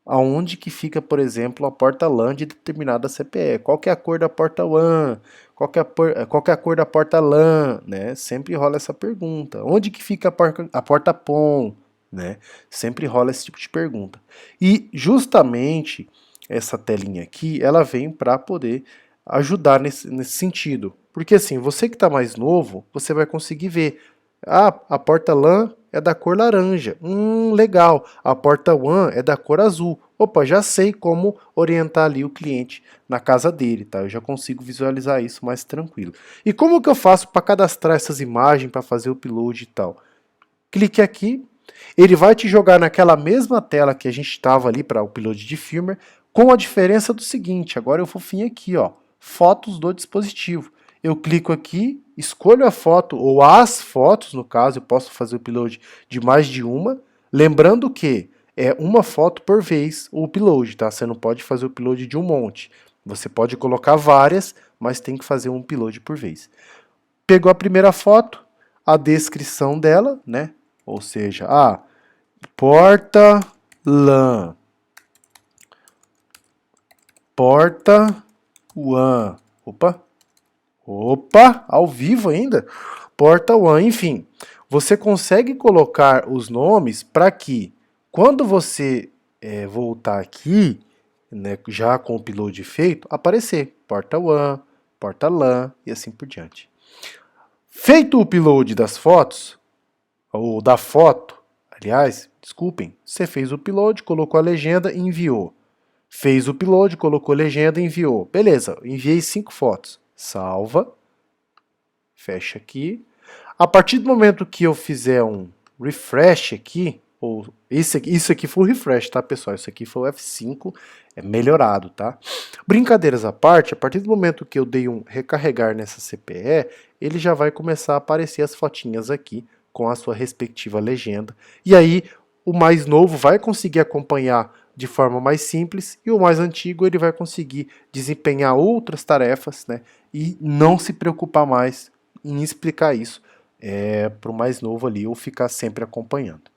aonde que fica, por exemplo, a porta LAN de determinada CPE. Qual que é a cor da porta WAN? Qual que é a cor da porta LAN? Né? Sempre rola essa pergunta. Onde que fica a porta PON? Né? Sempre rola esse tipo de pergunta. E justamente essa telinha aqui, ela vem para poder ajudar nesse sentido. Porque assim, você que está mais novo, você vai conseguir ver. A porta LAN é da cor laranja. Legal. A porta WAN é da cor azul. Opa, já sei como orientar ali o cliente na casa dele, tá? Eu já consigo visualizar isso mais tranquilo. E como que eu faço para cadastrar essas imagens, para fazer o upload e tal? Clique aqui, ele vai te jogar naquela mesma tela que a gente estava ali para o upload de firmware, com a diferença do seguinte, agora eu vou vir aqui, ó, fotos do dispositivo. Eu clico aqui, escolho a foto, ou as fotos, no caso, eu posso fazer o upload de mais de uma, lembrando que é uma foto por vez o upload, tá? Você não pode fazer o upload de um monte. Você pode colocar várias, mas tem que fazer um upload por vez. Pegou a primeira foto, a descrição dela, né? Ou seja, porta LAN, porta WAN. Opa, ao vivo ainda? Porta WAN, enfim. Você consegue colocar os nomes para que, quando você voltar aqui, né, já com o upload feito, aparecer porta WAN, porta LAN e assim por diante. Feito o upload das fotos, ou da foto, aliás, desculpem, você fez o upload, colocou a legenda e enviou. Fez o upload, colocou a legenda e enviou. Beleza, enviei 5 fotos. Salva, fecha aqui. A partir do momento que eu fizer um refresh aqui, ou isso aqui foi o refresh, tá, pessoal? Isso aqui foi o F5 melhorado, tá? Brincadeiras à parte, a partir do momento que eu dei um recarregar nessa CPE, ele já vai começar a aparecer as fotinhas aqui com a sua respectiva legenda. E aí, o mais novo vai conseguir acompanhar de forma mais simples e o mais antigo ele vai conseguir desempenhar outras tarefas, né? E não se preocupar mais em explicar isso para o mais novo ali ou ficar sempre acompanhando.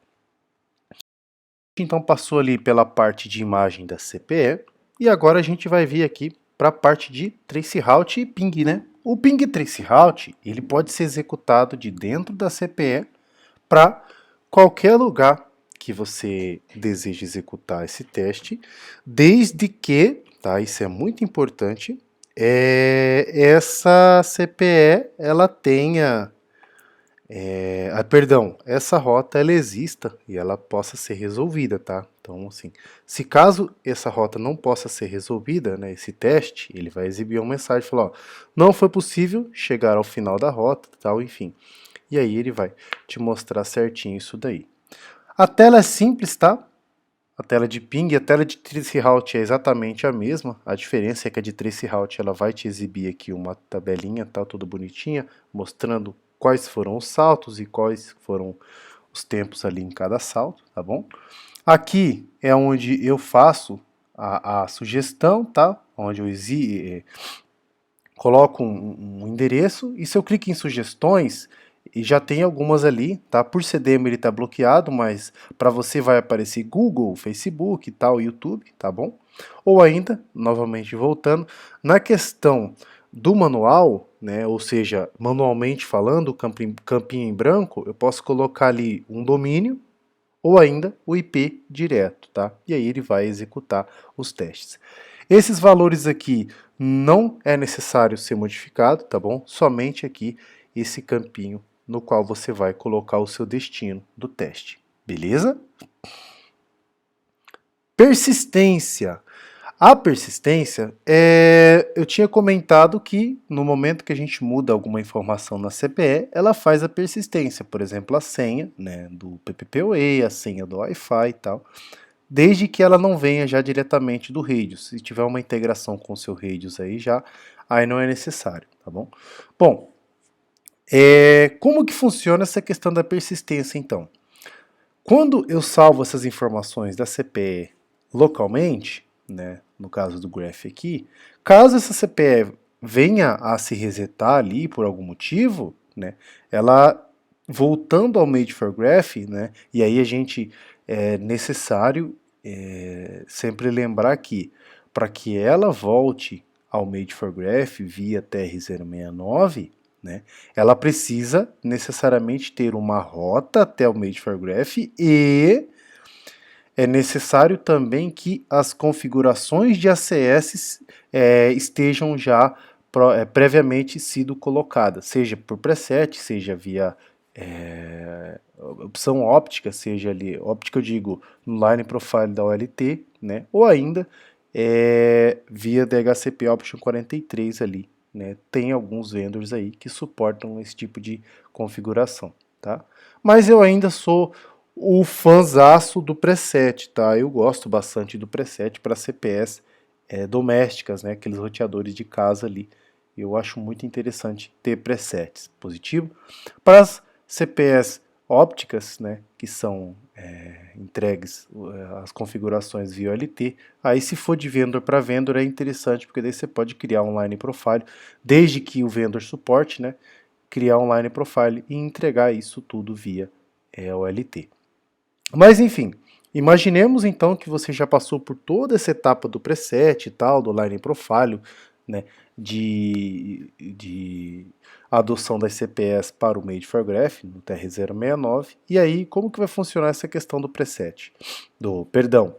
Então passou ali pela parte de imagem da CPE e agora a gente vai vir aqui para a parte de traceroute e ping, né? O ping traceroute ele pode ser executado de dentro da CPE para qualquer lugar que você deseja executar esse teste, desde que, tá? Isso é muito importante. Essa CPE ela tenha perdão, essa rota ela exista e ela possa ser resolvida, tá? Então, assim, se caso essa rota não possa ser resolvida, né, esse teste, ele vai exibir uma mensagem falando, ó, não foi possível chegar ao final da rota, tal, enfim. E aí ele vai te mostrar certinho isso daí. A tela é simples, tá? a tela de ping e a tela de traceroute é exatamente a mesma. A diferença é que a de traceroute ela vai te exibir aqui uma tabelinha, tá, toda bonitinha, mostrando quais foram os saltos e quais foram os tempos ali em cada salto, tá bom? Aqui é onde eu faço a sugestão, tá? Onde eu coloco um endereço e se eu clico em sugestões, e já tem algumas ali, tá? Por CDM ele tá bloqueado, mas para você vai aparecer Google, Facebook e tal, YouTube, tá bom? Ou ainda, novamente voltando, na questão do manual, né, ou seja, manualmente falando, campinho em branco, eu posso colocar ali um domínio ou ainda o IP direto, tá? E aí ele vai executar os testes. Esses valores aqui não é necessário ser modificado, tá bom? Somente aqui esse campinho no qual você vai colocar o seu destino do teste, beleza? Persistência. A persistência, eu tinha comentado que no momento que a gente muda alguma informação na CPE, ela faz a persistência, por exemplo, a senha, né, do PPPoE, a senha do Wi-Fi e tal, desde que ela não venha já diretamente do Radius. Se tiver uma integração com o seu Radius aí não é necessário, tá bom? Bom, como que funciona essa questão da persistência então? Quando eu salvo essas informações da CPE localmente, né, no caso do Graph aqui, caso essa CPE venha a se resetar ali por algum motivo, né, ela voltando ao Made for Graph, né, e aí a gente é necessário sempre lembrar que para que ela volte ao Made for Graph via TR-069, né, ela precisa necessariamente ter uma rota até o Made for Graph e é necessário também que as configurações de ACS estejam já previamente sido colocadas, seja por preset, seja via opção óptica, seja ali, óptica eu digo no Line Profile da OLT, né, ou ainda via DHCP Option 43 ali, né, tem alguns vendors aí que suportam esse tipo de configuração, tá? Mas eu ainda sou o fãzaço do preset, tá? Eu gosto bastante do preset para CPS domésticas, né? Aqueles roteadores de casa ali. Eu acho muito interessante ter presets, positivo. Para as CPS ópticas, né? Que são entregues as configurações via OLT, aí se for de vendor para vendor é interessante, porque daí você pode criar um line profile, desde que o vendor suporte, né? Criar um line profile e entregar isso tudo via OLT. Mas enfim, imaginemos então que você já passou por toda essa etapa do preset e tal, do line profile, né, de adoção das CPS para o Made for Graph, no TR-069, e aí como que vai funcionar essa questão do preset,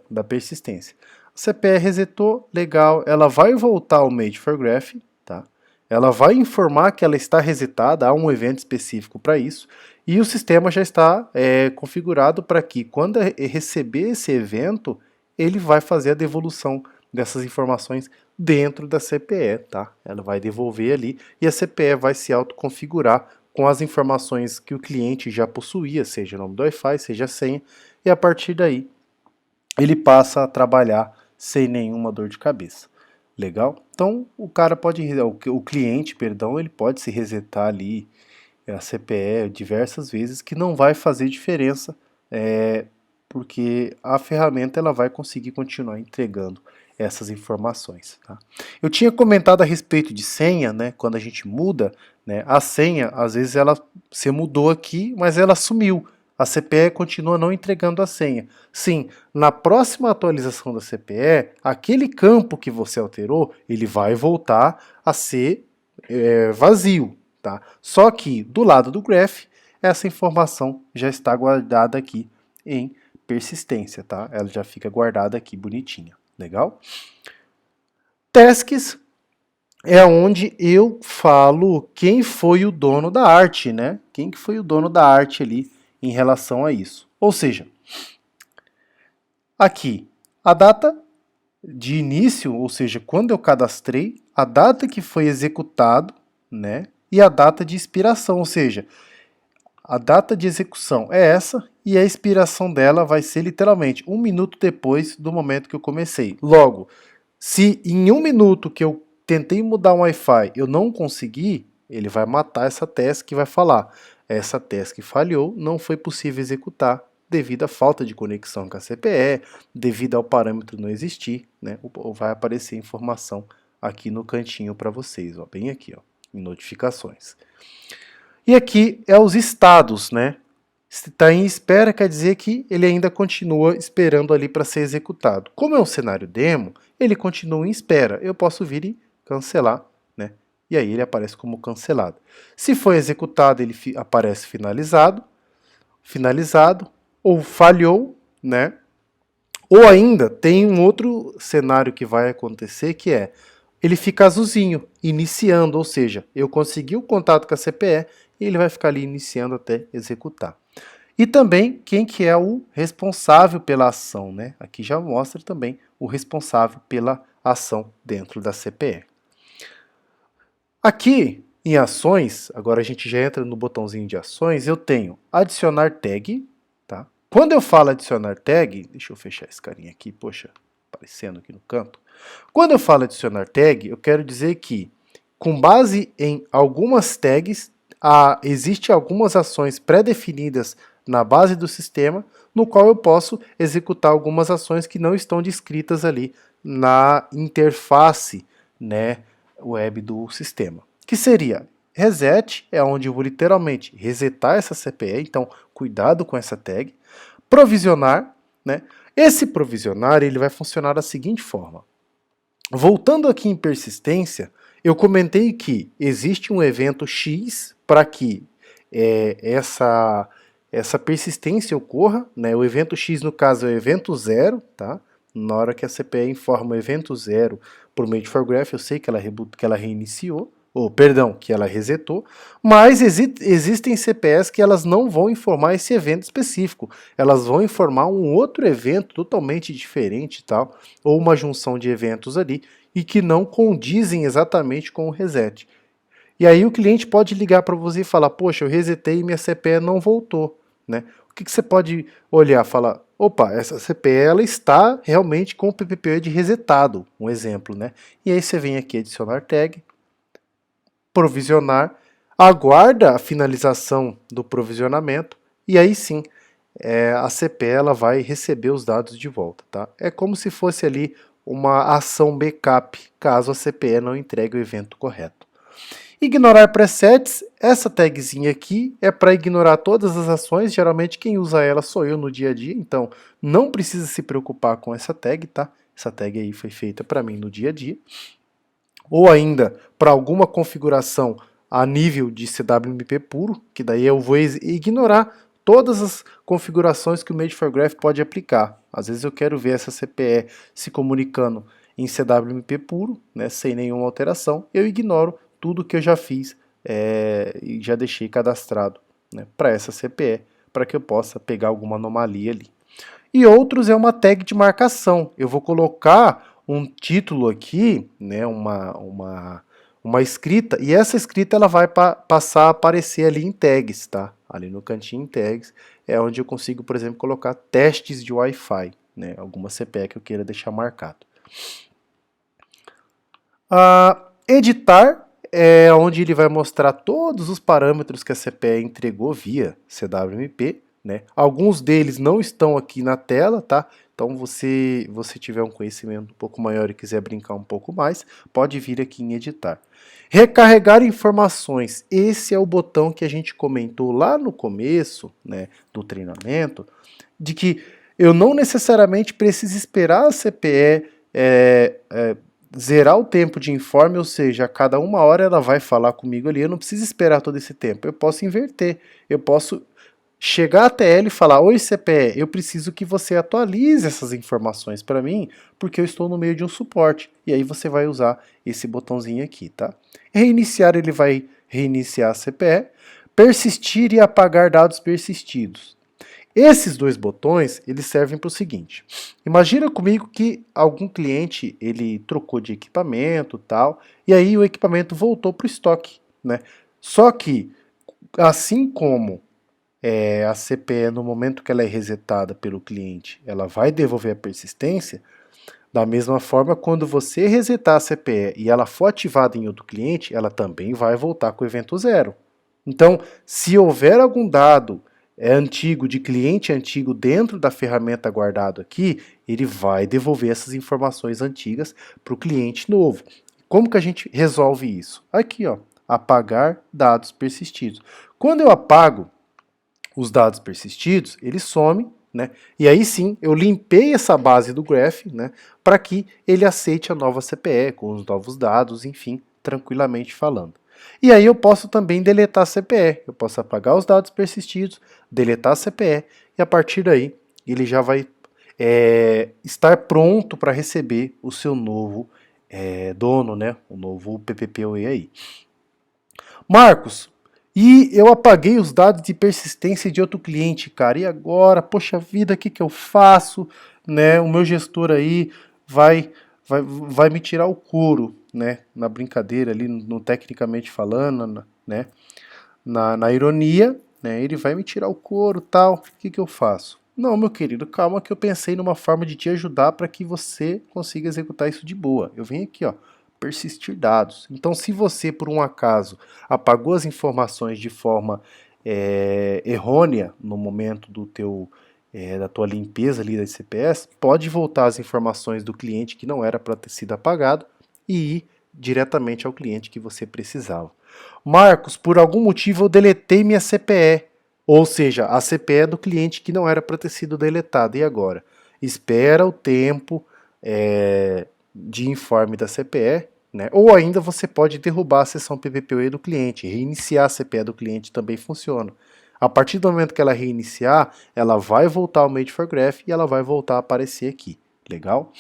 da persistência. A CPE resetou, legal, ela vai voltar ao Made for Graph, tá? Ela vai informar que ela está resetada, há um evento específico para isso, e o sistema já está configurado para que, quando receber esse evento, ele vai fazer a devolução dessas informações dentro da CPE, tá? Ela vai devolver ali e a CPE vai se autoconfigurar com as informações que o cliente já possuía, seja o nome do Wi-Fi, seja a senha, e a partir daí ele passa a trabalhar sem nenhuma dor de cabeça. Legal? Então o cara pode, o cliente, perdão, ele pode se resetar ali a CPE diversas vezes, que não vai fazer diferença, porque a ferramenta ela vai conseguir continuar entregando essas informações. Tá? Eu tinha comentado a respeito de senha, né? Quando a gente muda, né? A senha, às vezes você mudou aqui, mas ela sumiu. A CPE continua não entregando a senha. Sim, na próxima atualização da CPE, aquele campo que você alterou, ele vai voltar a ser vazio. Tá? Só que do lado do graph, essa informação já está guardada aqui em persistência, tá? Ela já fica guardada aqui bonitinha, legal? Tasks é onde eu falo quem foi o dono da arte, né? Quem que foi o dono da arte ali em relação a isso. Ou seja, aqui a data de início, ou seja, quando eu cadastrei, a data que foi executado, né? E a data de expiração, ou seja, A data de execução é essa e a expiração dela vai ser literalmente 1 minuto depois do momento que eu comecei. Logo, se em 1 minuto que eu tentei mudar um Wi-Fi eu não consegui, ele vai matar essa task e vai falar: essa task falhou, não foi possível executar devido à falta de conexão com a CPE, devido ao parâmetro não existir, né? Ou vai aparecer informação aqui no cantinho para vocês, ó, bem aqui, ó, em notificações. E aqui é os estados, né? Se está em espera, quer dizer que ele ainda continua esperando ali para ser executado. Como é um cenário demo, ele continua em espera. Eu posso vir e cancelar, né? E aí ele aparece como cancelado. Se for executado, ele aparece finalizado, finalizado, ou falhou, né? Ou ainda tem um outro cenário que vai acontecer, que é ele fica azulzinho, iniciando, ou seja, eu consegui o contato com a CPE e ele vai ficar ali iniciando até executar. E também quem que é o responsável pela ação, né? Aqui já mostra também o responsável pela ação dentro da CPE. Aqui em ações, agora a gente já entra no botãozinho de ações, eu tenho adicionar tag, tá? Quando eu falo adicionar tag, deixa eu fechar esse carinha aqui, poxa, aparecendo aqui no canto. Quando eu falo adicionar tag, eu quero dizer que, com base em algumas tags, existem algumas ações pré-definidas na base do sistema, no qual eu posso executar algumas ações que não estão descritas ali na interface, né, web do sistema. Que seria reset, é onde eu vou literalmente resetar essa CPE, então cuidado com essa tag. Provisionar, né? Esse provisionar ele vai funcionar da seguinte forma. Voltando aqui em persistência, eu comentei que existe um evento X para que essa persistência ocorra, né? O evento X, no caso, é o evento 0, tá? Na hora que a CPE informa o evento 0 por meio de forgraph, eu sei que ela reiniciou, ou perdão, que ela resetou, mas existem CPEs que elas não vão informar esse evento específico, elas vão informar um outro evento totalmente diferente, tal, ou uma junção de eventos ali, e que não condizem exatamente com o reset. E aí o cliente pode ligar para você e falar: poxa, eu resetei e minha CPE não voltou, né? O que você pode olhar? Falar: opa, essa CPE ela está realmente com o PPPoE resetado, um exemplo, né? E aí você vem aqui adicionar tag, provisionar, aguarda a finalização do provisionamento e aí sim a CPE ela vai receber os dados de volta, tá? É como se fosse ali uma ação backup, caso a CPE não entregue o evento correto. Ignorar presets, essa tagzinha aqui é para ignorar todas as ações, geralmente quem usa ela sou eu no dia a dia, então não precisa se preocupar com essa tag, tá? Essa tag aí foi feita para mim no dia a dia. Ou ainda para alguma configuração a nível de CWMP puro, que daí eu vou ignorar todas as configurações que o Made4Graph pode aplicar. Às vezes eu quero ver essa CPE se comunicando em CWMP puro, né, sem nenhuma alteração, eu ignoro tudo que eu já fiz e já deixei cadastrado, né, para essa CPE, para que eu possa pegar alguma anomalia ali. E outros é uma tag de marcação. Eu vou colocar um título aqui, né, uma escrita, e essa escrita ela vai passar a aparecer ali em tags, tá? Ali no cantinho em tags é onde eu consigo, por exemplo, colocar testes de Wi-Fi, né, alguma CPE que eu queira deixar marcado. Editar é onde ele vai mostrar todos os parâmetros que a CPE entregou via CWMP, né? Alguns deles não estão aqui na tela, tá? Então, você tiver um conhecimento um pouco maior e quiser brincar um pouco mais, pode vir aqui em editar. Recarregar informações. Esse é o botão que a gente comentou lá no começo, né, do treinamento, de que eu não necessariamente preciso esperar a CPE zerar o tempo de informe, ou seja, a cada 1 hora ela vai falar comigo ali, eu não preciso esperar todo esse tempo, eu posso inverter, eu posso chegar até ela e falar: oi CPE, eu preciso que você atualize essas informações para mim, porque eu estou no meio de um suporte, e aí você vai usar esse botãozinho aqui, tá? Reiniciar, ele vai reiniciar a CPE, persistir e apagar dados persistidos. Esses dois botões, eles servem para o seguinte: imagina comigo que algum cliente ele trocou de equipamento, tal, e aí o equipamento voltou para o estoque, né? Só que, assim como a CPE, no momento que ela é resetada pelo cliente, ela vai devolver a persistência. Da mesma forma, quando você resetar a CPE e ela for ativada em outro cliente, ela também vai voltar com o evento zero. Então, se houver algum dado antigo, de cliente antigo dentro da ferramenta guardado aqui, ele vai devolver essas informações antigas para o cliente novo. Como que a gente resolve isso? Aqui, ó, apagar dados persistidos. Quando eu apago os dados persistidos, ele some, né? E aí sim, eu limpei essa base do graph, né, para que ele aceite a nova CPE com os novos dados, enfim, tranquilamente falando. E aí eu posso também deletar a CPE, eu posso apagar os dados persistidos, deletar a CPE, e a partir daí ele já vai estar pronto para receber o seu novo dono, né, o novo PPPoE aí. Marcos, e eu apaguei os dados de persistência de outro cliente, cara. E agora, poxa vida, o que que eu faço? Né? O meu gestor aí vai me tirar o couro, né? Na brincadeira ali, no tecnicamente falando, né? Na ironia, né? Ele vai me tirar o couro, tal. O que que eu faço? Não, meu querido, calma que eu pensei numa forma de te ajudar para que você consiga executar isso de boa. Eu venho aqui, ó, persistir dados. Então, se você, por um acaso, apagou as informações de forma errônea no momento da tua limpeza ali da CPS, pode voltar as informações do cliente que não era para ter sido apagado e ir diretamente ao cliente que você precisava. Marcos, por algum motivo eu deletei minha CPE, ou seja, a CPE do cliente que não era para ter sido deletada. E agora? Espera o tempo de informe da CPE, né? Ou ainda você pode derrubar a sessão PVPoE do cliente, reiniciar a CPE do cliente também funciona. A partir do momento que ela reiniciar, ela vai voltar ao Made for Graph e ela vai voltar a aparecer aqui. Legal?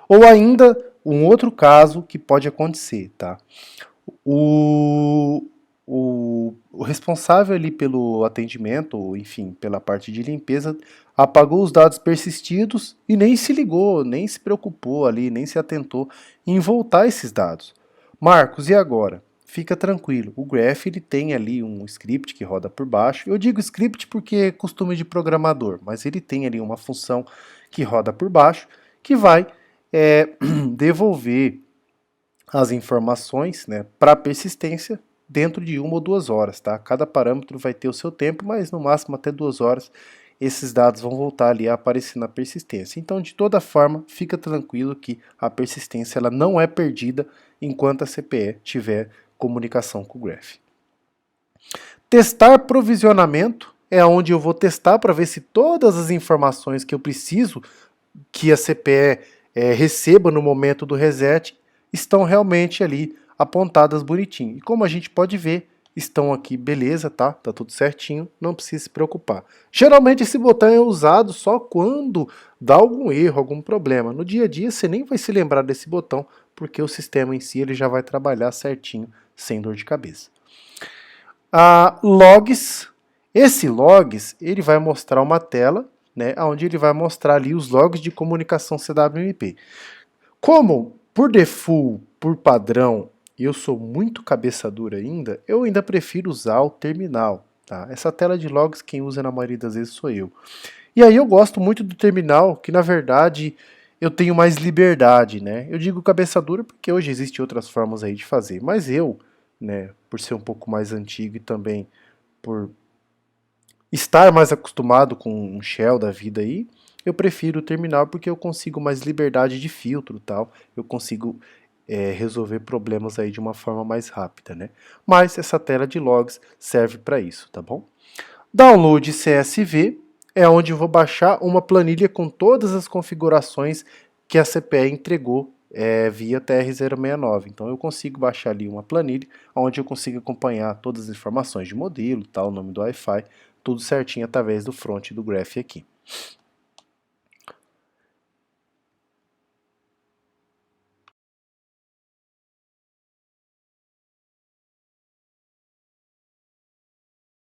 Ou ainda, um outro caso que pode acontecer, tá? O responsável ali pelo atendimento, ou enfim, pela parte de limpeza, apagou os dados persistidos e nem se ligou, nem se preocupou ali, nem se atentou em voltar esses dados. Marcos, e agora? Fica tranquilo, o Graph ele tem ali um script que roda por baixo. Eu digo script porque é costume de programador, mas ele tem ali uma função que roda por baixo que vai devolver as informações, né, para persistência dentro de 1 ou 2 horas, tá? Cada parâmetro vai ter o seu tempo, mas no máximo até 2 horas esses dados vão voltar ali a aparecer na persistência. Então, de toda forma, fica tranquilo que a persistência ela não é perdida enquanto a CPE tiver comunicação com o Graph. Testar provisionamento é onde eu vou testar para ver se todas as informações que eu preciso que a CPE receba no momento do reset estão realmente ali apontadas bonitinho. E como a gente pode ver, estão aqui, beleza, tá? Tá tudo certinho, não precisa se preocupar. Geralmente esse botão é usado só quando dá algum erro, algum problema. No dia a dia você nem vai se lembrar desse botão, porque o sistema em si ele já vai trabalhar certinho, sem dor de cabeça. Logs, esse logs ele vai mostrar uma tela, né, onde ele vai mostrar ali os logs de comunicação CWMP. Como por default, por padrão, eu sou muito cabeça dura ainda, eu ainda prefiro usar o terminal. Tá? Essa tela de logs quem usa na maioria das vezes sou eu. E aí eu gosto muito do terminal, que na verdade eu tenho mais liberdade, né? Eu digo cabeça dura porque hoje existem outras formas aí de fazer, mas eu, né, por ser um pouco mais antigo e também por estar mais acostumado com um shell da vida aí, eu prefiro o terminal porque eu consigo mais liberdade de filtro e tal, eu consigo resolver problemas aí de uma forma mais rápida, né? Mas essa tela de logs serve para isso, tá bom? Download CSV é onde eu vou baixar uma planilha com todas as configurações que a CPE entregou via TR-069. Então eu consigo baixar ali uma planilha onde eu consigo acompanhar todas as informações de modelo, tal, o nome do Wi-Fi, tudo certinho através do front do Graph aqui.